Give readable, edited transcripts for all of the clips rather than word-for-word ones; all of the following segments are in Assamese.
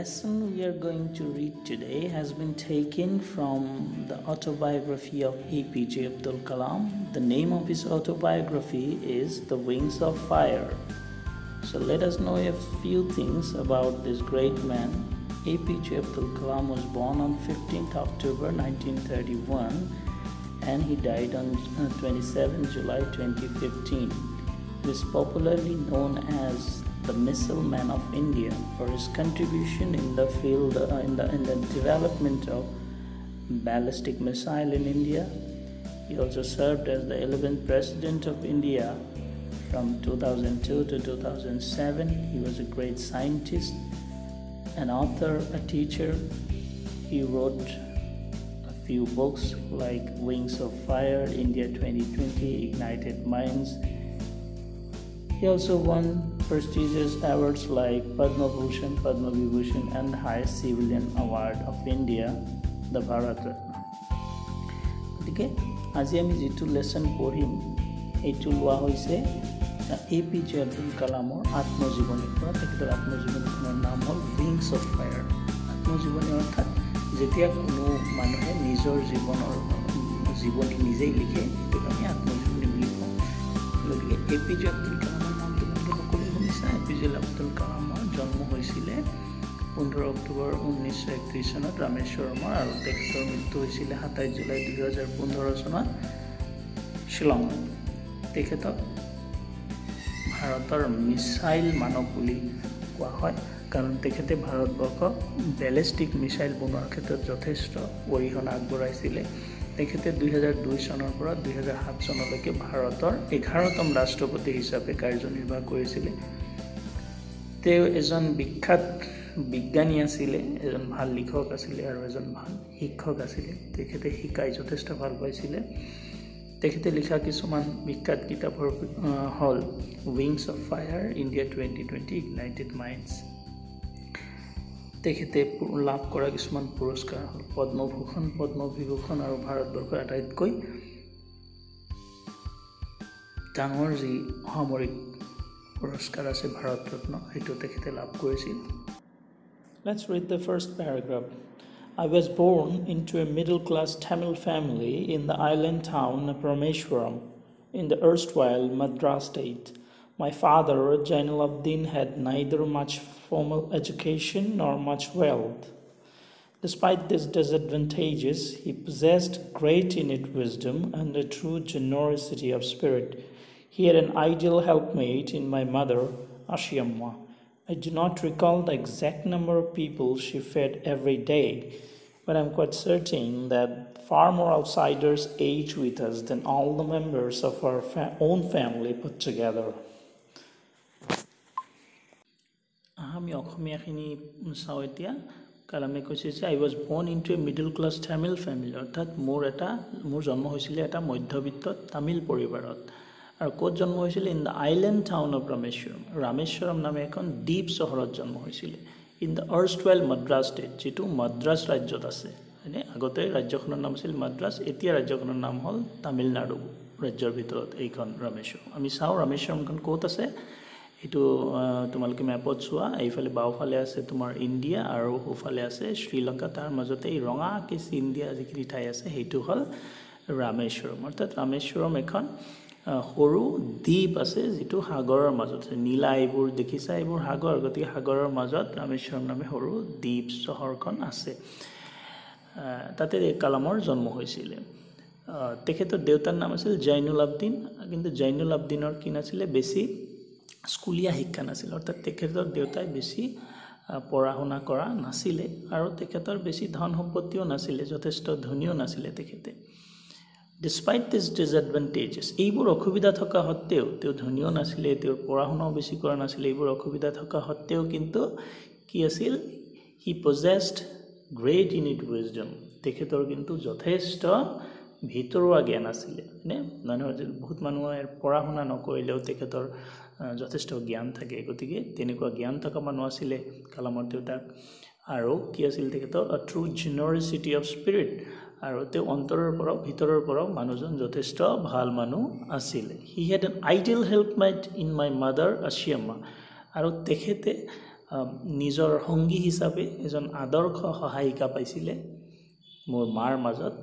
lesson we are going to read today has been taken from the autobiography of APJ Abdul Kalam. The name of his autobiography is The Wings of Fire. So let us know a few things about this great man. APJ Abdul Kalam was born on 15th October 1931 and he died on 27 July 2015. He is popularly known as the Missile Man of India for his contribution in the field in the development of ballistic missile in India. He also served as the 11th President of India from 2002 to 2007. He was a great scientist, an author, a teacher. He wrote a few books like Wings of Fire, India 2020, Ignited Minds. He also won prestigious awards like Padma Bhushan, Padma Vibhushan and the highest civilian award of India, the Bharat Ratna. গতিকে আজি আমি যেটো লেসন পঢ়িম এইটো লোৱা হৈছে APJ Abdul Kalamৰ আত্মজীৱনীৰ পৰা। তেখেতৰ আত্মজীৱনীখনৰ নাম হ'ল Wings of Fire। আত্মজীৱনী অৰ্থাৎ যেতিয়া কোনো মানুহে নিজৰ জীৱনী নিজেই লিখে এইটোক আমি আত্মজীৱনী বুলি কওঁ। গতিকে APJ Abdul Kalamৰ নামটো সকলোৱে শুনিছে। APJ Abdul Kalamৰ জন্ম হৈছিলে 15 অক্টোবৰ 1931 চনত ৰামেশ্বৰমৰ আৰু তেখেতৰ মৃত্যু হৈছিলে 27 জুলাই 2015 চনত শ্বিলঙত। তেখেতক ভাৰতৰ মিছাইল মানৱ বুলি কোৱা হয় কাৰণ তেখেতে ভাৰতবৰ্ষক বেলিষ্টিক মিছাইল বনোৱাৰ ক্ষেত্ৰত যথেষ্ট অৰিহণা আগবঢ়াইছিলে। তেখেতে 2002 চনৰ পৰা 2007 চনলৈকে ভাৰতৰ 11তম ৰাষ্ট্ৰপতি হিচাপে কাৰ্যনিৰ্বাহ কৰিছিলে। তেওঁ এজন বিখ্যাত বিজ্ঞানী আছিলে, এজন ভাল লিখক আছিলে আৰু এজন ভাল শিক্ষক আছিলে। তেখেতে শিকাই যথেষ্ট ভাল পাইছিলে। তেখেতে লিখা কিছুমান বিখ্যাত কিতাপৰ হ'ল Wings of Fire, India 2020, Ignited Minds। তেখেতে লাভ কৰা কিছুমান পুৰস্কাৰ হ'ল পদ্মভূষণ, পদ্মবিভূষণ আৰু ভাৰতবৰ্ষৰ আটাইতকৈ ডাঙৰ যি সামৰিক পুৰস্কাৰ আছে ভাৰত ৰত্ন, সেইটো তেখেতে লাভ কৰিছিল। Let's read the first paragraph. I was born into a middle-class Tamil family in the island town of Rameshwaram in the erstwhile Madras state. My father, Jainuddin, had neither much formal education nor much wealth. Despite these disadvantages, he possessed great innate wisdom and a true generosity of spirit. He had an ideal helpmate in my mother, Ashiamma. I do not recall the exact number of people she fed every day, but I'm quite certain that far more outsiders ate with us than all the members of our own family put together. আমি অসমীয়াখিনি চাওঁ এতিয়া। কালামে কৈছে যে I was born into a middle class Tamil family, অৰ্থাৎ মোৰ জন্ম হৈছিলে এটা মধ্যবিত্ত তামিল পৰিবাৰত। আৰু ক'ত জন্ম হৈছিলে? In the island town of Rameswaram. Rameswaram নামে এখন দ্বীপ চহৰত জন্ম হৈছিলে। ইন দ্য আৰ্ষ্টৱেল মাদ্ৰাছ ষ্টেট, যিটো মাদ্ৰাছ ৰাজ্যত আছে। মানে আগতে ৰাজ্যখনৰ নাম আছিল মাদ্ৰাছ, এতিয়া ৰাজ্যখনৰ নাম হ'ল তামিলনাডু ৰাজ্যৰ ভিতৰত এইখন ৰামেশ্বৰম। আমি চাওঁ ৰামেশ্বৰমখন ক'ত আছে। এইটো তোমালোকে মেপত চোৱা। এইফালে বাওঁফালে আছে তোমাৰ ইণ্ডিয়া আৰু সোঁফালে আছে শ্ৰীলংকা। তাৰ মাজতে এই ৰঙাকে চিন দিয়া যিখিনি ঠাই আছে সেইটো হ'ল ৰামেশ্বৰম। অৰ্থাৎ ৰামেশ্বৰম এখন সৰু দ্বীপ আছে যিটো সাগৰৰ মাজত আছে। নীলা এইবোৰ দেখিছা, এইবোৰ সাগৰ। গতিকে সাগৰৰ মাজত ৰামেশ্বৰম নামে সৰু দ্বীপ চহৰখন আছে। তাতে কালামৰ জন্ম হৈছিলে। তেখেতৰ দেউতাৰ নাম আছিল জৈনুলাব্দিন, কিন্তু জৈনুলাব্দিনৰ কি নাছিলে, বেছি স্কুলীয়া শিক্ষা নাছিল। অৰ্থাৎ তেখেতৰ দেউতাই বেছি পঢ়া শুনা কৰা নাছিলে আৰু তেখেতৰ বেছি ধন সম্পত্তিও নাছিলে, যথেষ্ট ধনীও নাছিলে তেখেতে। ডিছপাইট দিছ ডিছএডভান্টেজেছ, এইবোৰ অসুবিধা থকা সত্ত্বেও, তেওঁ ধনীও নাছিলে, তেওঁৰ পঢ়া শুনাও বেছি কৰা নাছিলে, এইবোৰ অসুবিধা থকা সত্ত্বেও কিন্তু কি আছিল, হি পজেছড গ্ৰেট ইনিট উইজডম। তেখেতৰ কিন্তু যথেষ্ট ভিতৰুৱা জ্ঞান আছিলে। মানুহৰ বহুত মানুহে পঢ়া শুনা নকৰিলেও তেখেতৰ যথেষ্ট জ্ঞান থাকে। গতিকে তেনেকুৱা জ্ঞান থকা মানুহ আছিলে কালামৰ দেউতাক। আৰু কি আছিল তেখেতৰ ট্ৰু জেনাৰচিটি অফ স্পিৰিট, আৰু তেওঁ অন্তৰৰ পৰাও ভিতৰৰ পৰাও মানুহজন যথেষ্ট ভাল মানুহ আছিলে। He had an ideal helpmate in my mother Ashiamma, আৰু তেখেতে নিজৰ সংগী হিচাপে এজন আদৰ্শ সহায়িকা পাইছিলে মোৰ মাৰ মাজত,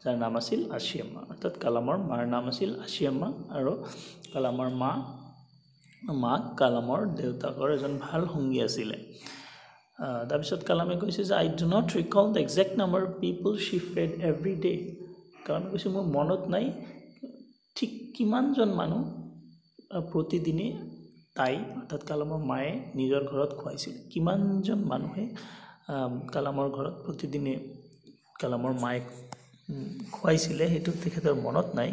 যাৰ নাম আছিল আছিয়াম্মা। অৰ্থাৎ কালামৰ মাৰ নাম আছিল আছিয়াম্মা আৰু কালামৰ মাক কালামৰ দেউতাকৰ এজন ভাল সংগী আছিলে। তাৰপিছত কালামে কৈছে যে I do not recall the exact number of people she fed every day. কালামে কৈছে মোৰ মনত নাই ঠিক কিমানজন মানুহ প্ৰতিদিনে তাই অৰ্থাৎ কালামৰ মায়ে নিজৰ ঘৰত খুৱাইছিলে। কিমানজন মানুহে কালামৰ ঘৰত প্ৰতিদিনে কালামৰ মায়ে খুৱাইছিলে সেইটো তেখেতৰ মনত নাই।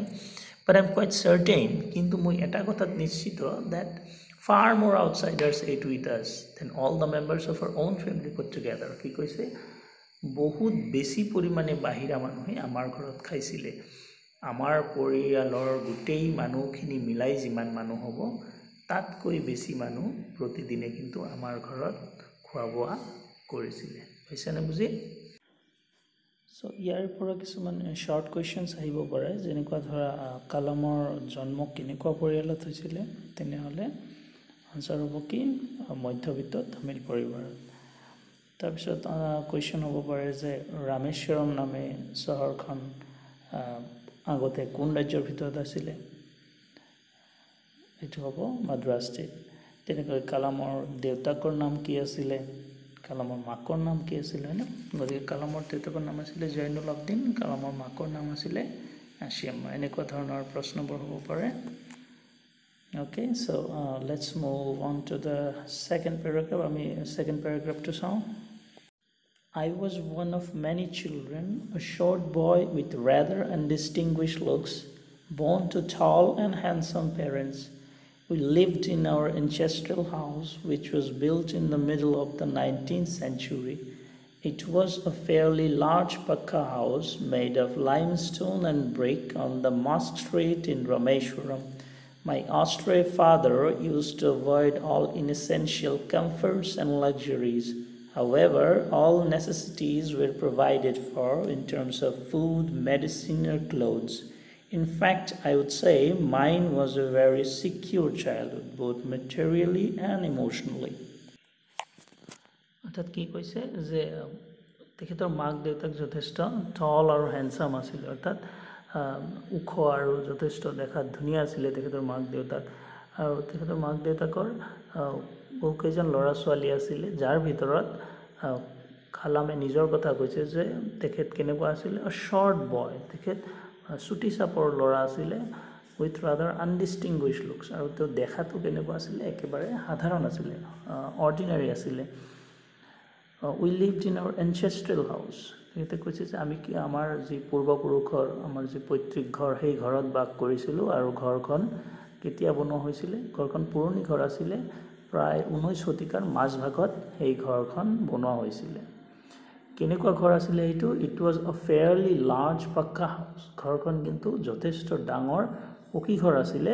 বাট আই এম কোৱাইট চাৰ্টেইন, কিন্তু মই এটা কথাত নিশ্চিত date far more outsiders ate with us than all the members of our own family put together. কি কৈছে বহুত বেছি পৰিমাণে বাহিৰা মানুহে আমাৰ ঘৰত খাইছিলে। আমাৰ পৰিয়ালৰ গোটেই মানুহখিনি মিলাই যিমান মানুহ হ'ব তাতকৈ বেছি মানুহ প্ৰতিদিনে কিন্তু আমাৰ ঘৰত খোৱা বোৱা কৰিছিলে। পাইছেনে বুজি? চ' ইয়াৰ পৰা কিছুমান শ্বৰ্ট কুৱেশ্যনছ আহিব পাৰে, যেনেকুৱা ধৰা কালামৰ জন্ম কেনেকুৱা পৰিয়ালত হৈছিলে, তেনেহ'লে আনচাৰ হ'ব কি মধ্যবিত্ত তামিল পৰিবাৰত। তাৰপিছত কুৱেশ্যন হ'ব পাৰে যে ৰামেশ্বৰম নামে চহৰখন আগতে কোন ৰাজ্যৰ ভিতৰত আছিলে, এইটো হ'ব মাদ্ৰাজ ষ্টেট। তেনেকৈ কালামৰ দেউতাকৰ নাম কি আছিলে, কালামৰ মাকৰ নাম কি আছিলে, হয়নে? গতিকে কালামৰ দেউতাকৰ নাম আছিলে জয়নুল আবদিন, কালামৰ মাকৰ নাম আছিলে আছিয়াম্মা। এনেকুৱা ধৰণৰ প্ৰশ্নবোৰ হ'ব পাৰে। Okay, so let's move on to the second paragraph. আমি second paragraph to চাওঁ। I was one of many children, a short boy with rather undistinguished looks, born to tall and handsome parents. We lived in our ancestral house, which was built in the middle of the 19th century. It was a fairly large Pakka house made of limestone and brick on the Mosque Street in Rameshwaram. My austere father used to avoid all inessential comforts and luxuries. However, all necessities were provided for in terms of food, medicine, or clothes. In fact, I would say mine was a very secure childhood, both materially and emotionally. অৰ্থাৎ কি কৈছে যে তেখেতৰ মাক দেউতাক যথেষ্ট টল আৰু হেণ্ডচাম আছিলে, অৰ্থাৎ ওখ আৰু যথেষ্ট দেখাত ধুনীয়া আছিলে তেখেতৰ মাক দেউতাক। আৰু তেখেতৰ মাক দেউতাকৰ বহুকেইজন ল'ৰা ছোৱালী আছিলে, যাৰ ভিতৰত কালামে নিজৰ কথা কৈছে যে তেখেত কেনেকুৱা আছিলে, শ্বৰ্ট বয়, তেখেত চুটি চাপৰ ল'ৰা আছিলে, উইথ ৰাদাৰ আনডিষ্টিংগুইছ লুকছ, আৰু তেওঁ দেখাটো কেনেকুৱা আছিলে, একেবাৰে সাধাৰণ আছিলে, অৰ্ডিনাৰী আছিলে। উই লিভড ইন আৱাৰ এনচেষ্ট্ৰেল হাউচ, তেখেতে কৈছে যে আমি আমাৰ যি পূৰ্বপুৰুষৰ আমাৰ যি পৈতৃক ঘৰ সেই ঘৰত বাস কৰিছিলোঁ। আৰু ঘৰখন কেতিয়া বনোৱা হৈছিলে, ঘৰখন পুৰণি ঘৰ আছিলে, প্ৰায় 19 শতিকাৰ মাজভাগত সেই ঘৰখন বনোৱা হৈছিলে। কেনেকুৱা ঘৰ আছিলে সেইটো, ইট ৱাজ আ ফেয়াৰলি লাৰ্জ পাক্কা হাউচ, ঘৰখন কিন্তু যথেষ্ট ডাঙৰ পকী ঘৰ আছিলে।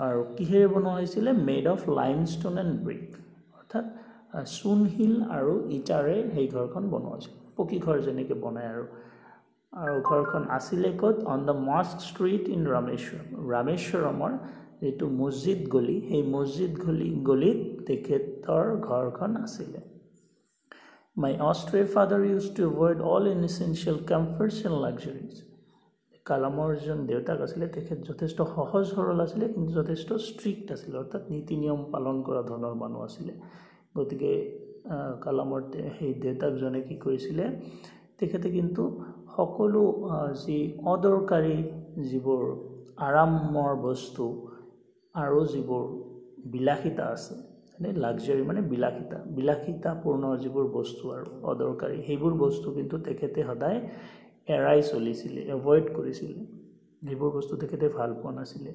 আৰু কিহেৰে বনোৱা হৈছিলে, মেড অফ লাইমষ্টোন এণ্ড ব্ৰিক, অৰ্থাৎ চূণশিল আৰু ইটাৰে সেই ঘৰখন বনোৱা হৈছিল, পকী ঘৰ যেনেকৈ বনায়। আৰু ঘৰখন আছিলে ক'ত, on the mosque street in Rameswaram, ৰামেশ্বৰমৰ যিটো মছজিদ গলি, সেই মছজিদ গলিত তেখেতৰ ঘৰখন আছিলে। My austere father used to avoid all inessential comforts and luxuries. কালামৰ যিজন দেউতাক আছিলে তেখেত যথেষ্ট সহজ সৰল আছিলে, কিন্তু যথেষ্ট ষ্ট্ৰিক্ট আছিলে, অৰ্থাৎ নীতি নিয়ম পালন কৰা ধৰণৰ মানুহ আছিলে। গতিকে কালামৰ সেই দেউতাকজনে কি কৰিছিলে, তেখেতে কিন্তু সকলো যি অদৰকাৰী যিবোৰ আৰামৰ বস্তু আৰু যিবোৰ বিলাসিতা আছে, মানে লাক্সাৰী মানে বিলাসিতাপূৰ্ণ যিবোৰ বস্তু আৰু অদৰকাৰী সেইবোৰ বস্তু কিন্তু তেখেতে সদায় এৰাই চলিছিলে, এভইড কৰিছিলে, সেইবোৰ বস্তু তেখেতে ভাল পোৱা নাছিলে।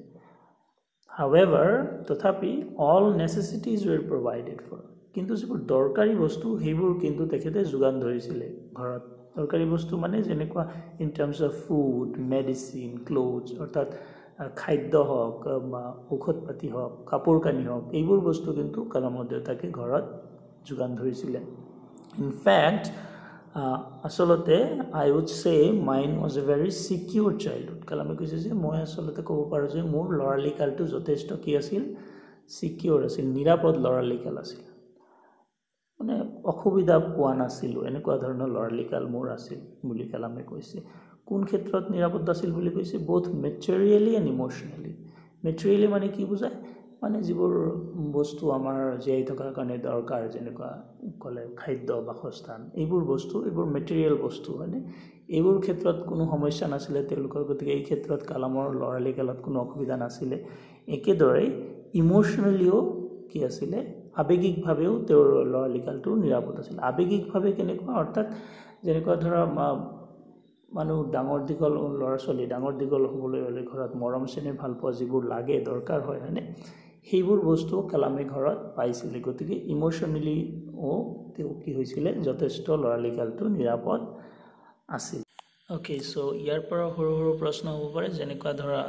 হাউএভাৰ, তথাপি অল নেচেচিটিজ ৱেৰ প্ৰভাইডেড ফৰ, কিন্তু যিবোৰ দৰকাৰী বস্তু সেইবোৰ কিন্তু তেখেতে যোগান ধৰিছিলে ঘৰত। দৰকাৰী বস্তু মানে যেনেকুৱা in terms of food, medicine, clothes, অৰ্থাৎ খাদ্য হওক বা ঔষধ পাতি হওক, কাপোৰ কানি হওক, এইবোৰ বস্তু কিন্তু কালামৰ দেউতাকে ঘৰত যোগান ধৰিছিলে। ইনফেক্ট আচলতে I would say mine was a very secure childhood. কালামে কৈছে যে মই আচলতে ক'ব পাৰোঁ যে মোৰ ল'ৰালি কালটো যথেষ্ট কি আছিল, ছিকিউৰ আছিল, নিৰাপদ ল'ৰালি কাল আছিল। মানে অসুবিধা পোৱা নাছিলোঁ, এনেকুৱা ধৰণৰ ল'ৰালিকাল মোৰ আছিল বুলি কালামে কৈছে। কোন ক্ষেত্ৰত নিৰাপদ আছিল বুলি কৈছে? Both materially and emotionally. Materially মানে কি বুজায়? মানে যিবোৰ বস্তু আমাৰ জীয়াই থকাৰ কাৰণে দৰকাৰ, যেনেকুৱা ক'লে খাদ্য, বাসস্থান, এইবোৰ বস্তু, এইবোৰ মেটেৰিয়েল বস্তু হয়নে? এইবোৰ ক্ষেত্ৰত কোনো সমস্যা নাছিলে তেওঁলোকৰ, গতিকে এই ক্ষেত্ৰত কালামৰ ল'ৰালি কালত কোনো অসুবিধা নাছিলে। একেদৰে ইম'চনেলিও কি আছিলে? আৱেগিকভাৱেও তেওঁৰ ল'ৰালি কালটো নিৰাপদ আছিল। আৱেগিকভাৱে কেনেকুৱা? অৰ্থাৎ যেনেকুৱা ধৰা মানুহ ডাঙৰ দীঘল, ল'ৰা ছোৱালী ডাঙৰ দীঘল হ'বলৈ হ'লে ঘৰত মৰম চেনেহ ভাল পোৱা যিবোৰ লাগে, দৰকাৰ হয় হয়নে, সেইবোৰ বস্তু কালামে ঘৰত পাইছিলে। গতিকে ইম'চনেলিও তেওঁ কি হৈছিলে? যথেষ্ট ল'ৰালি কালটো নিৰাপদ আছিল। অ'কে, চ' ইয়াৰ পৰা সৰু সৰু প্ৰশ্ন হ'ব পাৰে, যেনেকুৱা ধৰা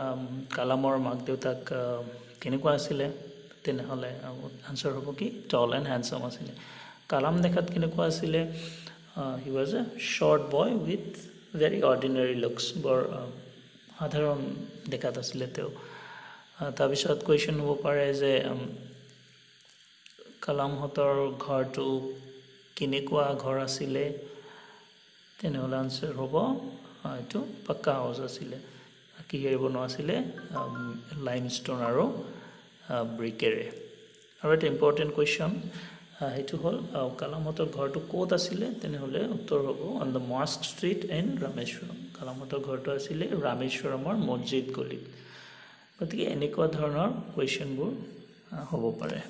কালামৰ মাক দেউতাক কেনেকুৱা আছিলে? তেনেহ'লে আনচাৰ হ'ব কি? টল এণ্ড হেণ্ডচাম আছিলে। কালাম দেখাত কেনেকুৱা আছিলে? He was a short boy with very ordinary looks. বৰ সাধাৰণ দেখাত আছিলে তেওঁ। তাৰপিছত কুৱেশ্যন হ'ব পাৰে যে কালামহঁতৰ ঘৰটো কেনেকুৱা ঘৰ আছিলে? তেনেহ'লে আনচাৰ হ'ব এইটো পাক্কা হাউচ আছিলে। কিহেৰে বনোৱা আছিলে? লাইমষ্টোন আৰু ব্ৰিকেৰে। আৰু এটা ইম্পৰ্টেণ্ট কুৱেশ্যন, সেইটো হ'ল কালামহঁতৰ ঘৰটো ক'ত আছিলে? তেনেহ'লে উত্তৰ হ'ব on the mosque street in Rameswaram. কালামহঁতৰ ঘৰটো আছিলে ৰামেশ্বৰমৰ মছজিদ গলিত। গতিকে এনেকুৱা ধৰণৰ কুৱেশ্যনবোৰ হ'ব পাৰে।